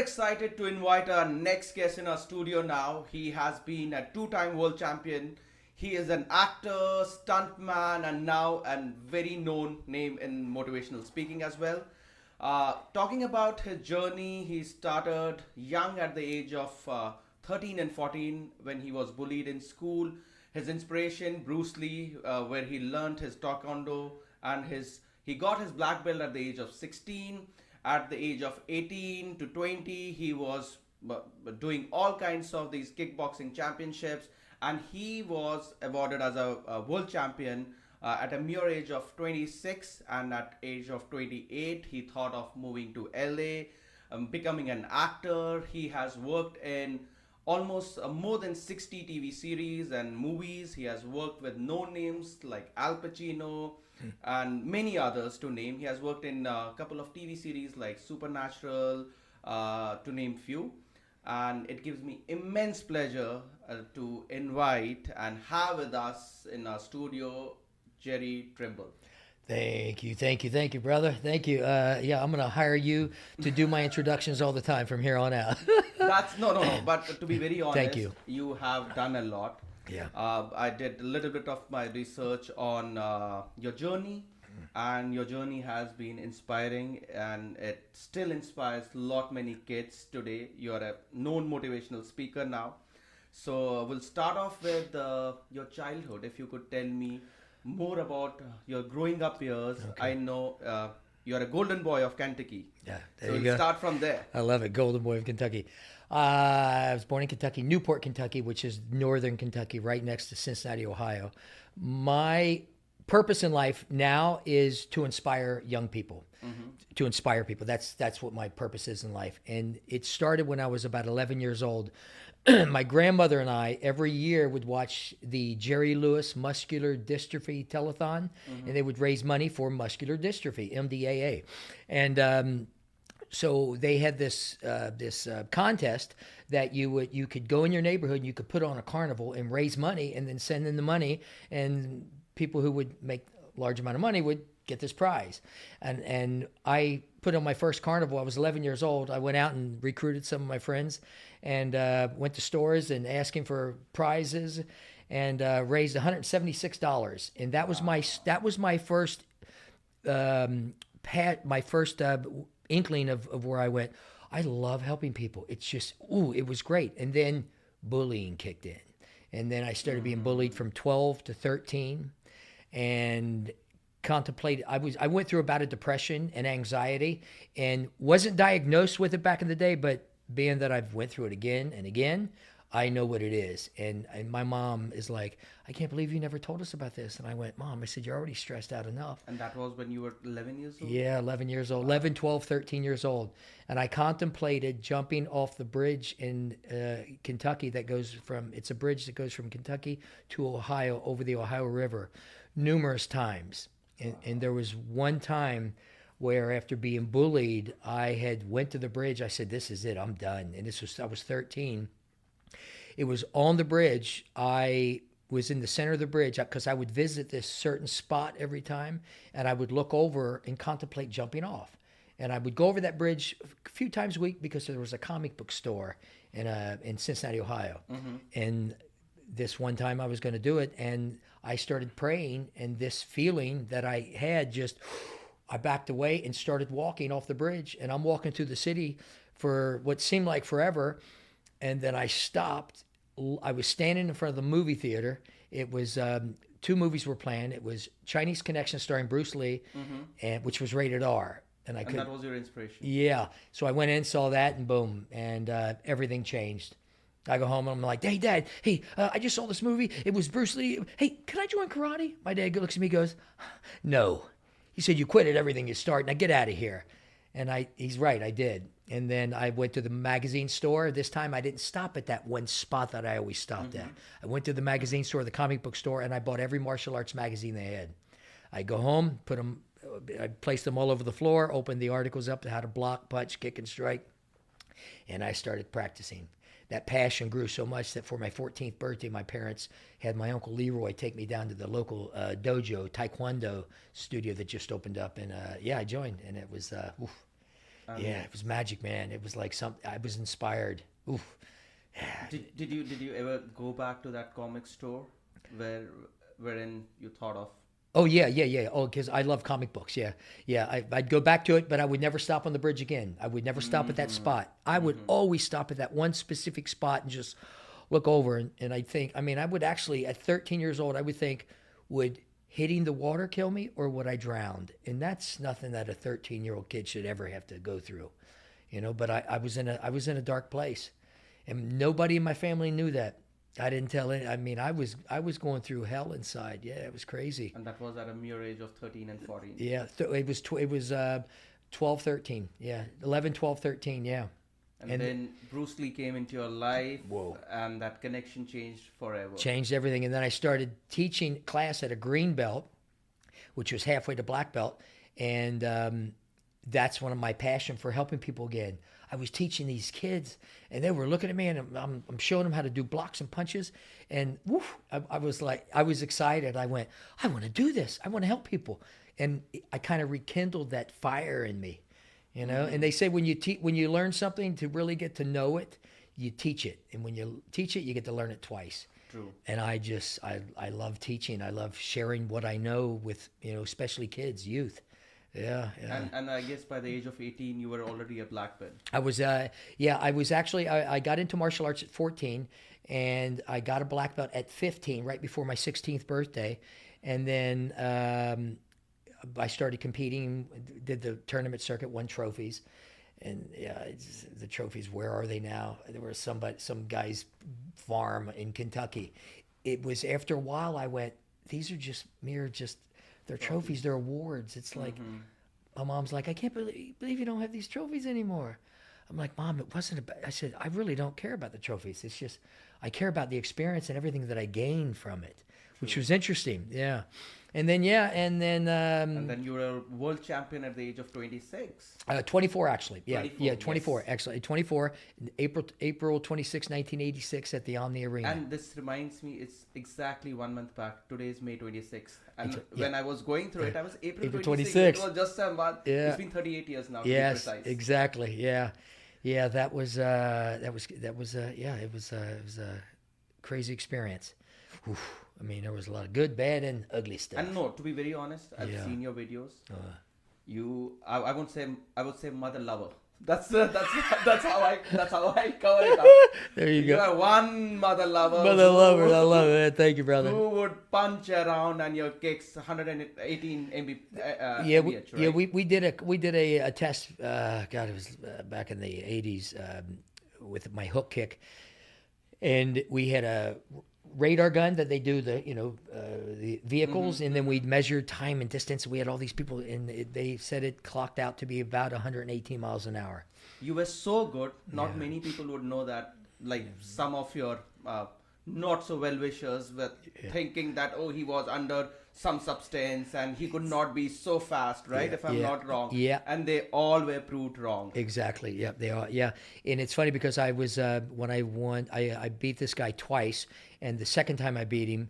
excited to invite our next guest in our studio now. He has been a two-time world champion. He is an actor, stuntman, and now a very known name in motivational speaking as well. Talking about his journey, he started young at the age of 13 and 14 when he was bullied in school. His inspiration, Bruce Lee, where he learned his taekwondo and he got his black belt at the age of 16. At the age of 18 to 20, he was doing all kinds of these kickboxing championships, and he was awarded as a world champion at a mere age of 26. And at age of 28, he thought of moving to LA, becoming an actor. He has worked in almost more than 60 TV series and movies. He has worked with known names like Al Pacino and many others to name. He has worked in a couple of TV series like Supernatural, to name few. And it gives me immense pleasure to invite and have with us in our studio Jerry Trimble. Thank you, brother. Thank you. Yeah, I'm gonna hire you to do my introductions all the time from here on out. That's no. But to be very Thank honest, you. you have done a lot. Yeah. I did a little bit of my research on your journey, and your journey has been inspiring, and it still inspires a lot many kids today. You're a known motivational speaker now. So we'll start off with your childhood. If you could tell me more about your growing up years. Okay. I know you're a golden boy of Kentucky. Yeah. There So you we'll go. start from there. I love it. Golden Boy of Kentucky. I was born in Kentucky, Newport, Kentucky, which is northern Kentucky, right next to Cincinnati, Ohio. My purpose in life now is to inspire young people, to inspire people. That's what my purpose is in life. And it started when I was about 11 years old. My grandmother and I every year would watch the Jerry Lewis Muscular Dystrophy Telethon, and they would raise money for muscular dystrophy, MDAA, and so they had this contest that you could go in your neighborhood and you could put on a carnival and raise money and then send in the money, and people who would make a large amount of money would get this prize. And I put on my first carnival. I was 11 years old. I went out and recruited some of my friends and went to stores and asking for prizes, and raised $176. And that was my first my first inkling of where I went. I love helping people. It's just, it was great. And then bullying kicked in. And then I started being bullied from 12 to 13, and contemplated. I went through about a depression and anxiety, and wasn't diagnosed with it back in the day, but being that I've went through it again and again, I know what it is. And my mom is like, I can't believe you never told us about this. And I went, Mom, I said, you're already stressed out enough. And that was when you were 11 years old? Yeah, 11 years old, 11, 12, 13 years old. And I contemplated jumping off the bridge in Kentucky it's a bridge that goes from Kentucky to Ohio over the Ohio River numerous times. And there was one time where, after being bullied, I had went to the bridge. I said, this is it, I'm done. And I was 13. It was on the bridge. I was in the center of the bridge because I would visit this certain spot every time, and I would look over and contemplate jumping off. And I would go over that bridge a few times a week because there was a comic book store in Cincinnati, Ohio. And this one time I was going to do it, and I started praying, and this feeling that I had I backed away and started walking off the bridge, and I'm walking through the city for what seemed like forever. And then I stopped. I was standing in front of the movie theater. It was two movies were playing. It was Chinese Connection starring Bruce Lee, and which was rated R. And that was your inspiration? Yeah. So I went in, saw that, and boom, and everything changed. I go home and I'm like, hey, Dad, I just saw this movie. It was Bruce Lee. Hey, can I join karate? My dad looks at me and goes, no. He said, you quit at everything you start. Now get out of here. And he's right, I did. And then I went to the magazine store. This time I didn't stop at that one spot that I always stopped at. I went to the magazine store, the comic book store, and I bought every martial arts magazine they had. I go home, I placed them all over the floor, opened the articles up to how to block, punch, kick, and strike, and I started practicing. That passion grew so much that for my 14th birthday, my parents had my Uncle Leroy take me down to the local dojo, Taekwondo studio that just opened up. And I joined, and it was Yeah, it was magic, man. It was like I was inspired. Oof. Did you ever go back to that comic store where wherein you thought of? Oh yeah, yeah, yeah. Oh, because I love comic books. Yeah, yeah. I'd go back to it, but I would never stop on the bridge again. I would never stop at that spot. I would always stop at that one specific spot and just look over. And I think, I mean, I would actually, at 13 years old, I would think, would hitting the water kill me or would I drown? And that's nothing that a 13-year-old kid should ever have to go through, you know. But I was in a dark place, and nobody in my family knew that. I didn't tell it. I mean, I was going through hell inside. Yeah, it was crazy. And that was at a mere age of 13 and 14. Yeah, it was 12, 13. Yeah, 11, 12, 13. Yeah. And then Bruce Lee came into your life. Whoa. And that connection changed forever. Changed everything. And then I started teaching class at a green belt, which was halfway to black belt. And that's one of my passion for helping people again. I was teaching these kids, and they were looking at me, and I'm showing them how to do blocks and punches. And woof, I was like, I was excited. I went, I want to do this. I want to help people. And I kind of rekindled that fire in me, you know. And they say when you learn something, to really get to know it, you teach it. And when you teach it, you get to learn it twice. True. And I love teaching. I love sharing what I know with, you know, especially kids, youth. Yeah, yeah. And I guess by the age of 18, you were already a black belt. I was actually, I got into martial arts at 14, and I got a black belt at 15, right before my 16th birthday. And then I started competing, did the tournament circuit, won trophies. And yeah, the trophies, where are they now? There was some guy's farm in Kentucky. It was after a while I went, these are just they're trophies, they're awards. It's like, my mom's like, I can't believe you don't have these trophies anymore. I'm like, Mom, it wasn't about, I said, I really don't care about the trophies. It's just, I care about the experience and everything that I gained from it, which was interesting. Yeah. And then and then you were a world champion at the age of 26. 24 actually. Yeah. 24, Yeah. 24 yes. actually. 24, April 26, 1986 at the Omni Arena. And this reminds me, it's exactly 1 month back. Today is May 26th. And Yeah. when I was going through it, I was April 26th. 26th. It was just a month. Yeah. It's been 38 years now, to be Yes, precise. exactly. Yeah. Yeah, that was it was a crazy experience. Oof. I mean, there was a lot of good, bad, and ugly stuff. And no, to be very honest, I've Yeah. seen your videos. I won't say, I would say mother lover. That's how I cover it up. There you You go. are one mother lover. Mother lover, I love it. Thank you, brother. Who would punch around and your kicks 118 Yeah, MBH, right? yeah, we did a test. God, it was back in the 80s with my hook kick, and we had a radar gun that they do the vehicles, and then we measured time and distance. We had all these people, and they said it clocked out to be about 118 miles an hour. You were so good. Not many people would know that. Like some of your not so well wishers were thinking that, oh, he was under some substance and he could not be so fast, right? If I'm not wrong. Yeah. And they all were proved wrong. Exactly. Yeah, they are. Yeah, and it's funny because I was when I won, I beat this guy twice, and the second time I beat him,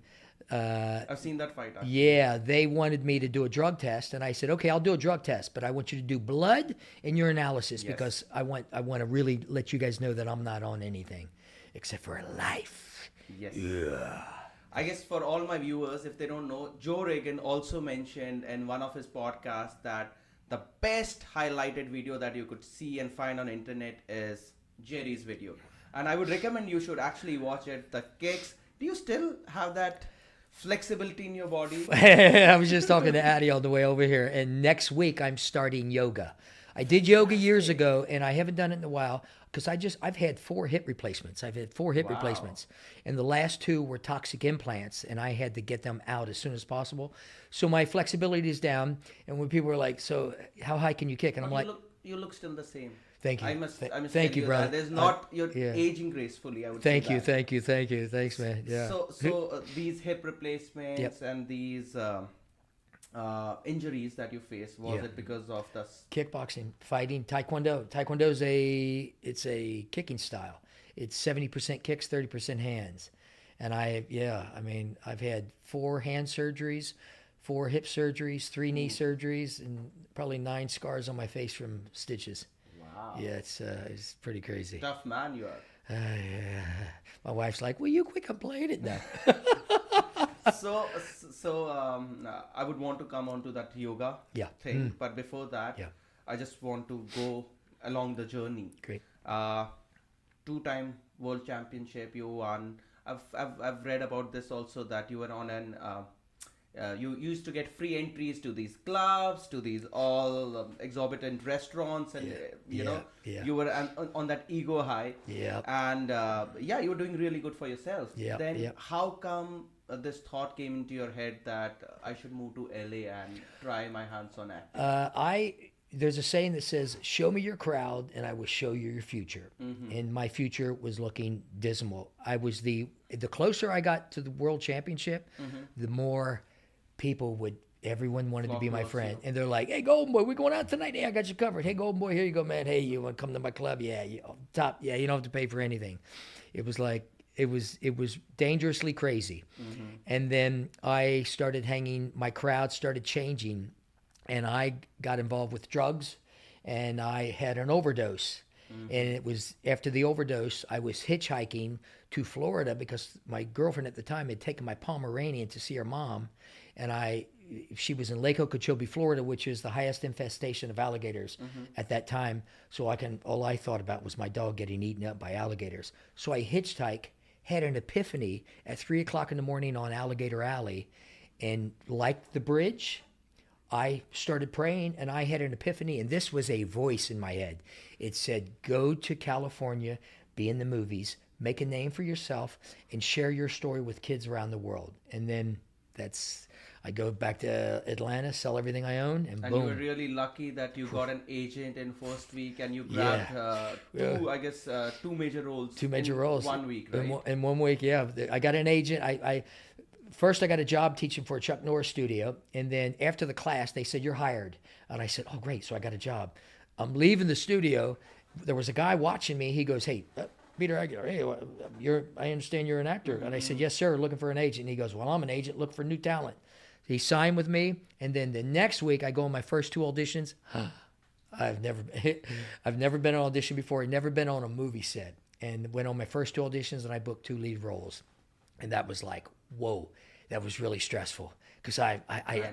I've seen that fight. Actually. yeah, they wanted me to do a drug test, and I said, okay, I'll do a drug test, but I want you to do blood and urine analysis because I want to really let you guys know that I'm not on anything except for life. Yes. Yeah. I guess for all my viewers, if they don't know, Joe Rogan also mentioned in one of his podcasts that the best highlighted video that you could see and find on internet is Jerry's video. And I would recommend you should actually watch it. The kicks. Do you still have that flexibility in your body? I was just talking to Addie on the way over here, and next week I'm starting yoga. I did yoga years ago, and I haven't done it in a while because I've had 4 hip replacements. I've had 4 hip replacements, and the last 2 were toxic implants, and I had to get them out as soon as possible. So my flexibility is down, and when people are like, "So how high can you kick?" and I'm like, you look still the same. "Thank you, I must thank tell you, brother." that. There's not you're aging gracefully. I would Thank say you, that. thank you, thanks, man. Yeah. So these hip replacements and these injuries that you face, was it because of the Kickboxing, fighting, taekwondo. Taekwondo is a kicking style. It's 70% kicks, 30% hands. And I've had 4 hand surgeries, 4 hip surgeries, 3 knee surgeries, and probably 9 scars on my face from stitches. Wow. Yeah, it's pretty crazy. Tough man you are. Yeah. My wife's like, "Will you quit complaining now?" I would want to come on to that yoga Yeah. thing, but before that, Yeah. I just want to go along the journey. Great. Uh, Two-time world championship you won. I've read about this also that you were on an you used to get free entries to these clubs, to these all exorbitant restaurants, and you know Yeah. you were on that ego high, Yeah. and yeah, you were doing really good for yourself. Yeah, Then yeah. how come this thought came into your head that I should move to LA and try my hands on acting? There's a saying that says, "Show me your crowd, and I will show you your future." Mm-hmm. And my future was looking dismal. I was the closer I got to the world championship, the more everyone wanted to Flock be my towards friend, you. and they're like, "Hey, Golden Boy, we going out tonight? Hey, I got you covered. Hey, Golden Boy, here you go, man. Hey, you want to come to my club? Yeah, top. Yeah, you don't have to pay for anything." It was like it was dangerously crazy, and then I started hanging. My crowd started changing, and I got involved with drugs, and I had an overdose. And it was after the overdose, I was hitchhiking to Florida because my girlfriend at the time had taken my Pomeranian to see her mom, and she was in Lake Okeechobee, Florida, which is the highest infestation of alligators at that time. So all I thought about was my dog getting eaten up by alligators. So I hitchhiked, had an epiphany at 3 o'clock in the morning on Alligator Alley, and liked the bridge. I started praying and I had an epiphany, and this was a voice in my head. It said, "Go to California, be in the movies, make a name for yourself, and share your story with kids around the world." And then I go back to Atlanta, sell everything I own, and And boom. you were really lucky that you got an agent in first week, and you Yeah. grabbed two major roles. Two major in roles 1 week, in, right? in 1 week. Yeah, I got an agent. First I got a job teaching for a Chuck Norris studio, and then after the class they said, "You're hired," and I said, "Oh, great!" So I got a job. I'm leaving the studio. There was a guy watching me. He goes, "Hey, Peter Aguilar, hey, I understand you're an actor," and I said, "Yes, sir. Looking for an agent." And he goes, "Well, I'm an agent. Look for new talent." He signed with me, and then the next week I go on my first two auditions. I've never been on an audition before. I'd never been on a movie set, and went on my first two auditions, and I booked 2 lead roles, and that was like, whoa, that was really stressful because I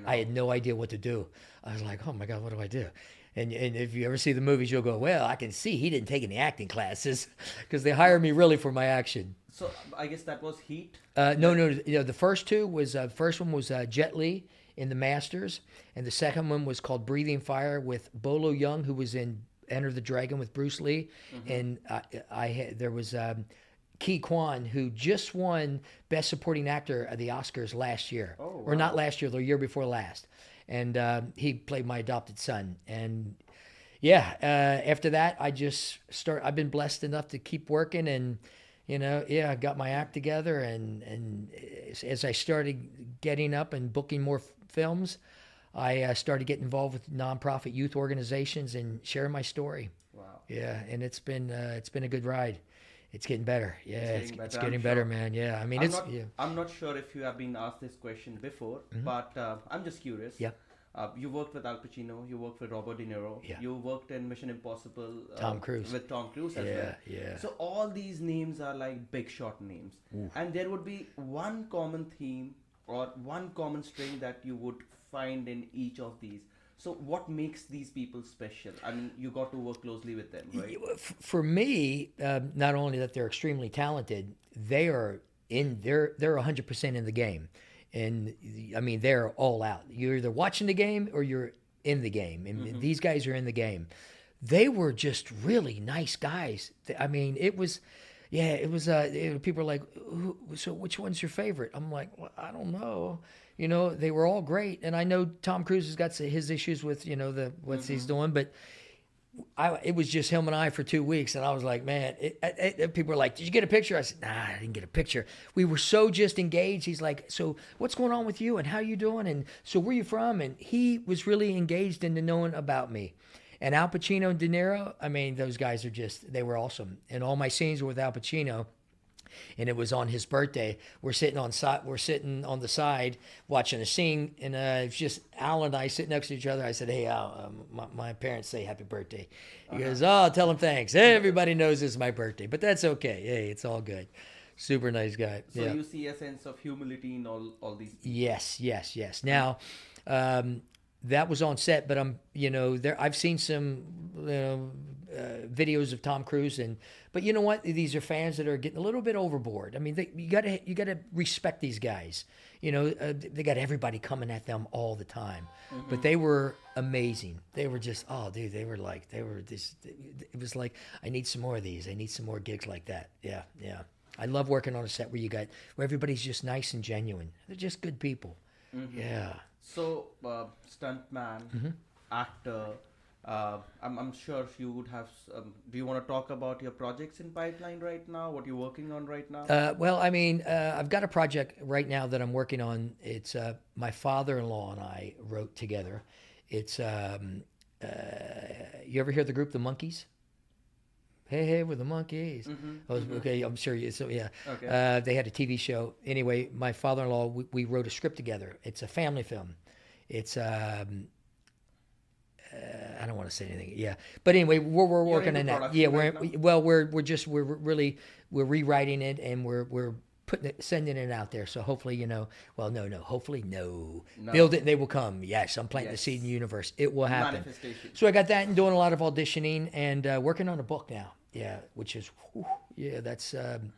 had no idea what to do. I was like, oh my God, what do I do? And if you ever see the movies, you'll go, well, I can see he didn't take any acting classes because they hired me really for my action. So I guess that was Heat. No, the first two was first one was Jet Li in The Masters, and the second one was called Breathing Fire with Bolo Young, who was in Enter the Dragon with Bruce Lee, and there was Ki Kwan, who just won Best Supporting Actor at the Oscars last year, Oh, or not last year, the year before last, and he played my adopted son. And yeah, after that, I've been blessed enough to keep working, and I got my act together, and as I started getting up and booking more films, I started getting involved with nonprofit youth organizations and sharing my story. Wow. Yeah, and it's been a good ride. It's getting better. Yeah, it's better, getting I'm better, sure. man. Yeah, I mean, I'm not sure if you have been asked this question before, but I'm just curious. Yeah. You worked with Al Pacino. You worked with Robert De Niro. Yeah. You worked in Mission Impossible. Tom Cruise. With Tom Cruise as Yeah, well. yeah. So all these names are like big shot names, and there would be one common theme or one common string that you would find in each of these. So what makes these people special? I mean, you got to work closely with them, right? For me, not only that they're extremely talented, they're 100% in the game, and I mean they're all out. You're either watching the game or you're in the game, and these guys are in the game. They were just really nice guys. I mean, it was. People are like, so which one's your favorite? I'm like, well, I don't know. They were all great, and I know Tom Cruise has got his issues with what he's doing, but it was just him and I for 2 weeks, and I was like, man. People were like, did you get a picture? I said, nah, I didn't get a picture. We were so just engaged. He's like, so what's going on with you, and how you doing, and so where you from? And he was really engaged into knowing about me. And Al Pacino and De Niro, I mean, those guys they were awesome. And all my scenes were with Al Pacino. and it was on his birthday. We're sitting on the side watching a scene, and it's just Al and I sitting next to each other. I said, "Hey, Al, my parents say happy birthday." He goes, "Oh, tell them thanks. Everybody knows it's my birthday, but that's okay. Hey, it's all good." Super nice guy. So Yeah. you see a sense of humility in all these people. Yes. Now, that was on set, but there. I've seen some videos of Tom Cruise, but you know what? These are fans that are getting a little bit overboard. I mean, you gotta respect these guys. They got everybody coming at them all the time, but they were amazing. They were just, oh, dude, they were just. It was like, I need some more of these. I need some more gigs like that. Yeah. I love working on a set where everybody's just nice and genuine. They're just good people. Yeah. So, stuntman, actor, I'm sure you would have. Do you want to talk about your projects in pipeline right now? What you're working on right now? Well, I mean, I've got a project right now that I'm working on. It's my father-in-law and I wrote together. It's you ever hear the group The Monkees? Hey, we're the Monkees. Okay, I'm sure you. So yeah, Okay. they had a TV show. Anyway, my father-in-law, we wrote a script together. It's a family film. It's I don't want to say anything. Yeah, but anyway, we're working on that. Yeah, we're rewriting it, and we're sending it out there. So hopefully, well, no, hopefully no. Build it and they will come. Yes, I'm planting the seed in the universe. It will happen. Manifestation. So I got that and doing a lot of auditioning and working on a book now. Yeah, which is, that's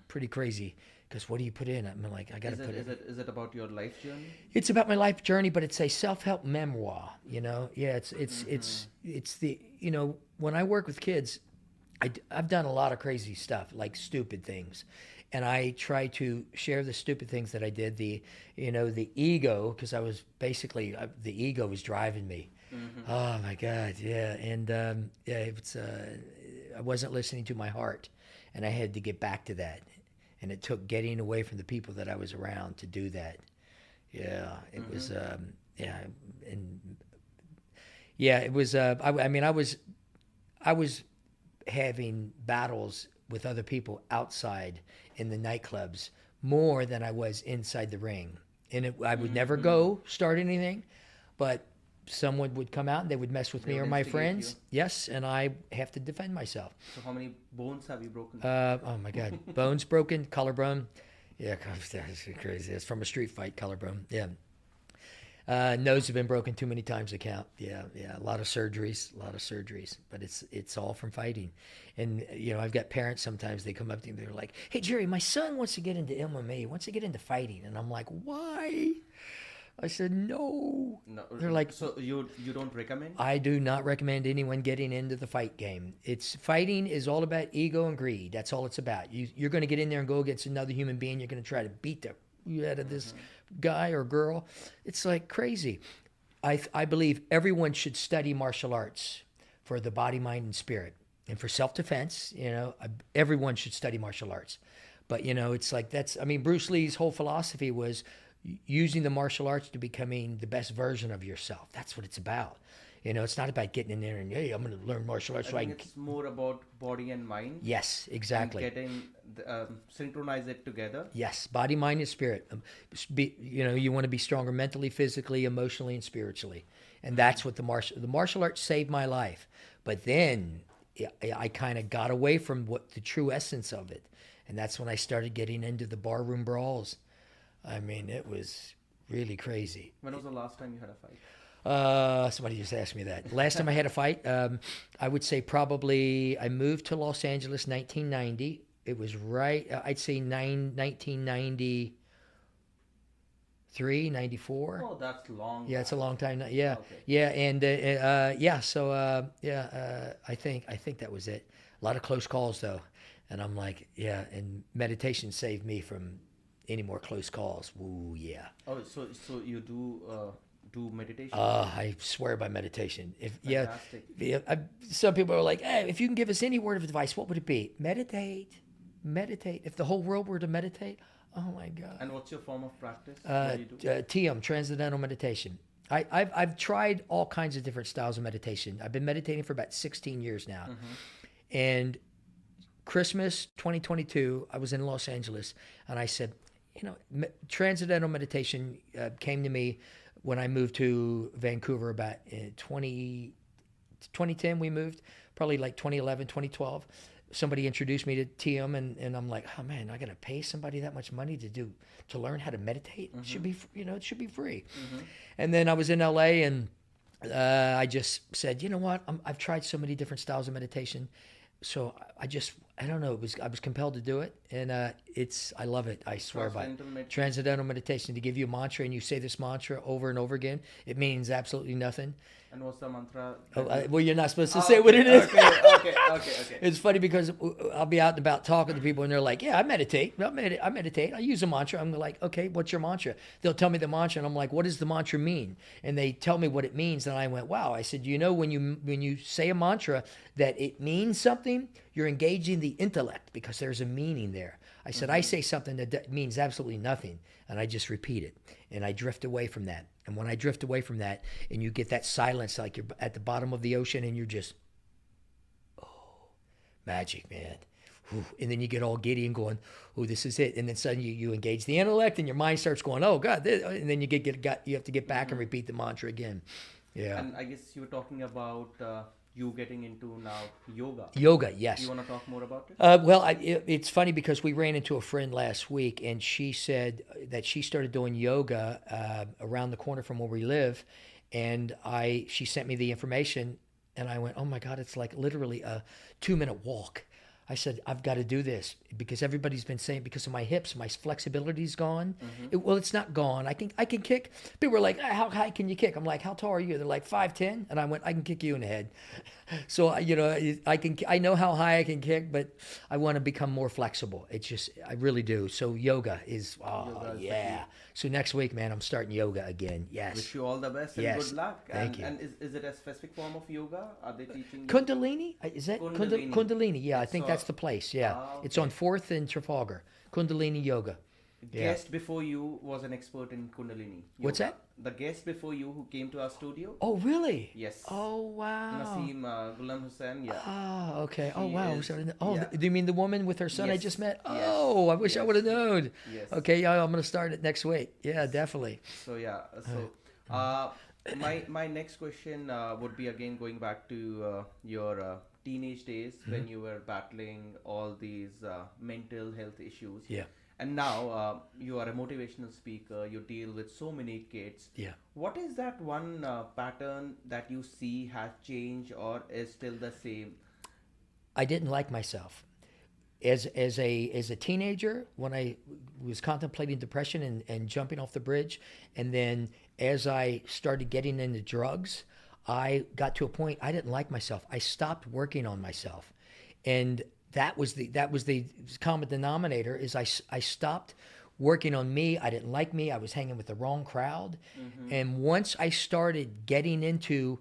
pretty crazy. Because what do you put in? I'm like, I got to put it. Is it about your life journey? It's about my life journey, but it's a self-help memoir. Yeah, it's the when I work with kids, I've done a lot of crazy stuff, like stupid things. And I try to share the stupid things that I did. The ego, because I was basically, the ego was driving me. Oh my God, yeah. And I wasn't listening to my heart, and I had to get back to that. And it took getting away from the people that I was around to do that. Yeah, it was, it was. I was having battles with other people outside in the nightclubs more than I was inside the ring. And I would never go start anything, but someone would come out and they would mess with me or my friends. Yes, and I have to defend myself. So how many bones have you broken? Oh my God, bones broken, collarbone. Yeah, that's crazy. It's from a street fight, collarbone. Yeah. Nose have been broken too many times to count. Yeah. A lot of surgeries, but it's all from fighting. And I've got parents sometimes, they come up to me, they're like, "Hey Jerry, my son wants to get into MMA, wants to get into fighting," and I'm like, "Why?" I said, "No." They're like, "So you don't recommend?" I do not recommend anyone getting into the fight game. Fighting is all about ego and greed. That's all it's about. You're going to get in there and go against another human being. You're going to try to beat you out of this guy or girl. It's like crazy. I believe everyone should study martial arts for the body, mind, and spirit, and for self-defense. Everyone should study martial arts. But it's like Bruce Lee's whole philosophy was using the martial arts to becoming the best version of yourself. That's what it's about. It's not about getting in there and, hey, I'm going to learn martial arts. I think it's more about body and mind. Yes, exactly. And getting synchronize it together. Yes, body, mind, and spirit. You want to be stronger mentally, physically, emotionally, and spiritually. And that's what the martial arts saved my life. But then I kind of got away from what the true essence of it. And that's when I started getting into the barroom brawls. I mean, it was really crazy. When was the last time you had a fight? Somebody just asked me that. Last time I had a fight, I would say probably I moved to Los Angeles 1990. It was I'd say 1993, 94. Oh, that's long. Yeah, it's a long time. Yeah, okay. Yeah, and so I think that was it. A lot of close calls though, and I'm like, yeah, and meditation saved me from any more close calls. Woo, yeah. Oh, so you do meditation? I swear by meditation. Fantastic. Some people are like, hey, if you can give us any word of advice, what would it be? Meditate. If the whole world were to meditate, oh my God. And what's your form of practice? What do you do? TM, Transcendental Meditation. I've tried all kinds of different styles of meditation. I've been meditating for about 16 years now. And Christmas 2022, I was in Los Angeles, and I said, transcendental meditation came to me when I moved to Vancouver about 2010 we moved, probably like 2011, 2012. Somebody introduced me to TM, and I'm like, oh man, I gotta pay somebody that much money to learn how to meditate. It should be, it should be free. And then I was in LA, and I just said, you know what? I've tried so many different styles of meditation, so I don't know. I was compelled to do it, and I love it. I swear by it. Transcendental meditation. To give you a mantra, and you say this mantra over and over again, it means absolutely nothing. And what's the mantra? Well, you're not supposed to say what it is. Okay. It's funny because I'll be out and about talking to people, and they're like, "Yeah, I meditate. I meditate. I use a mantra." I'm like, "Okay, what's your mantra?" They'll tell me the mantra, and I'm like, "What does the mantra mean?" And they tell me what it means, and I went, "Wow!" I said, when you say a mantra that it means something, you're engaging the intellect because there's a meaning there. I said, I say something that means absolutely nothing, and I just repeat it, and I drift away from that. And when I drift away from that, and you get that silence, like you're at the bottom of the ocean, and you're just, magic, man. Whew. And then you get all giddy and going, oh, this is it. And then suddenly you engage the intellect, and your mind starts going, oh God. And then you have to get back and repeat the mantra again. Yeah. And I guess you were talking about you getting into now yoga. Yoga, yes. You want to talk more about it? It's funny because we ran into a friend last week, and she said that she started doing yoga around the corner from where we live, and she sent me the information, and I went, oh my God, it's like literally a 2-minute walk. I said, I've got to do this because everybody's been saying because of my hips, my flexibility's gone. It's not gone. I can kick. People were like, how high can you kick? I'm like, how tall are you? They're like 5'10", and I went, I can kick you in the head. So I know how high I can kick, but I want to become more flexible. It's just I really do. So yoga is yeah. So next week, man, I'm starting yoga again. Yes. Wish you all the best and Yes. good luck. Thank you. And is it a specific form of yoga? Are they teaching? Kundalini? Is that Kundalini. Kundalini? Yeah, I think that's the place. Yeah, Okay. It's on 4th and Trafalgar. Kundalini Yoga. Yeah. Guest before you was an expert in Kundalini. What's yoga. that? The guest before you who came to our studio. Oh, really? Yes. Oh, wow. Naseem Ghulam Hussain. Yeah. Oh, okay. She Wow. is- Oh, yeah. do you mean the woman with her son I Yes. just met? Yes. Oh, I wish I Yes. would have known. Yes. Okay, yeah, I'm going to start it next week. Yeah, definitely. So yeah. My next question would be again going back to your teenage days when you were battling all these mental health issues. Yeah. And now you are a motivational speaker. You deal with so many kids. Yeah. What is that one pattern that you see has changed or is still the same? I didn't like myself. As a teenager, when I was contemplating depression and jumping off the bridge, and then as I started getting into drugs, I got to a point I didn't like myself. I stopped working on myself, and that was the common denominator. Is I stopped working on me. I didn't like me. I was hanging with the wrong crowd, and once I started getting into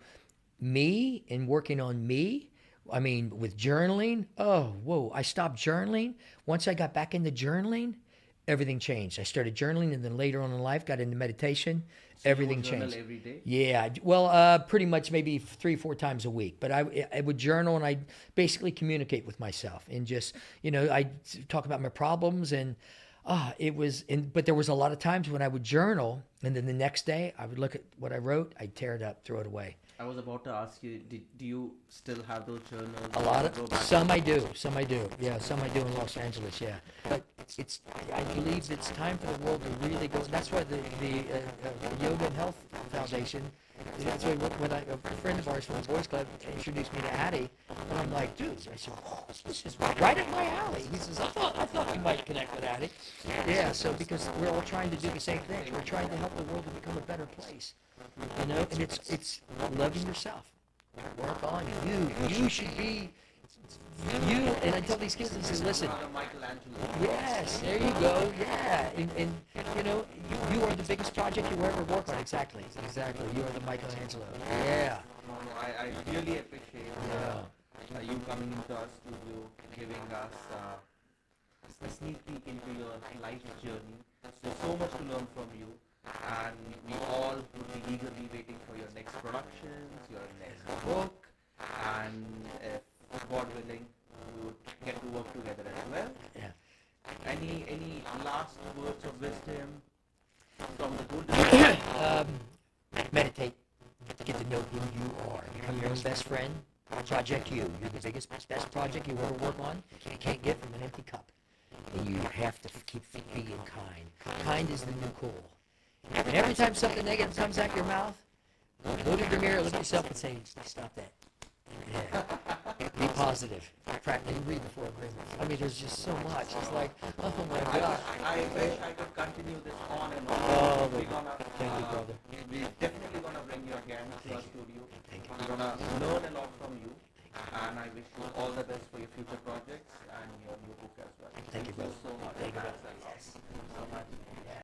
me and working on me. I mean, with journaling, I stopped journaling. Once I got back into journaling, everything changed. I started journaling, and then later on in life, got into meditation. So Everything you would journal changed. every day? Yeah, well, pretty much maybe 3-4 times a week. But I would journal, and I basically communicate with myself, and just I talk about my problems, and but there was a lot of times when I would journal, and then the next day I would look at what I wrote, I'd tear it up, throw it away. I was about to ask you, do you still have those journals? A lot Go of back- some I do. Yeah, some I do in Los Angeles. Yeah, but I believe it's time for the world to really go. That's why the Yoga and Health Foundation. That's why when a friend of ours from the Boys Club introduced me to Addie, and I'm like, dude, I said, this is right up my alley. He says, I thought we might connect with Addie. Yeah, so because we're all trying to do the same thing. We're trying to help the world to become a better place. And it's loving yourself. Work on you. You should be you. And I tell these kids, I say, listen. Michelangelo. Yes, there you go. Yeah, and you are the biggest project you ever worked on. Exactly. You are the Michelangelo. Yeah. I really appreciate you coming into our studio, giving us a sneak peek into your life journey. So much to learn from you, and we all would be eagerly waiting for your next productions, your next book, and if God willing, we would get to work together as well. Yeah. Any last words of wisdom from the golden? Meditate. Get to know who you are. Become your own best friend. Project you. You're the biggest, best project you ever work on. You can't give from an empty cup. And you have to keep being kind. Kind is the new cool. And every time something negative comes out your mouth, look at the mirror, look at yourself and say, stop that. Yeah. Be positive. Practice. Read before agreement. I mean, there's just so much. It's like, oh my God. I wish I could continue this on and on. Oh, We're gonna, thank you, brother. we're definitely gonna bring you again to our studio. Thank you. We're gonna learn a lot from you, and I wish you all the best for your future projects.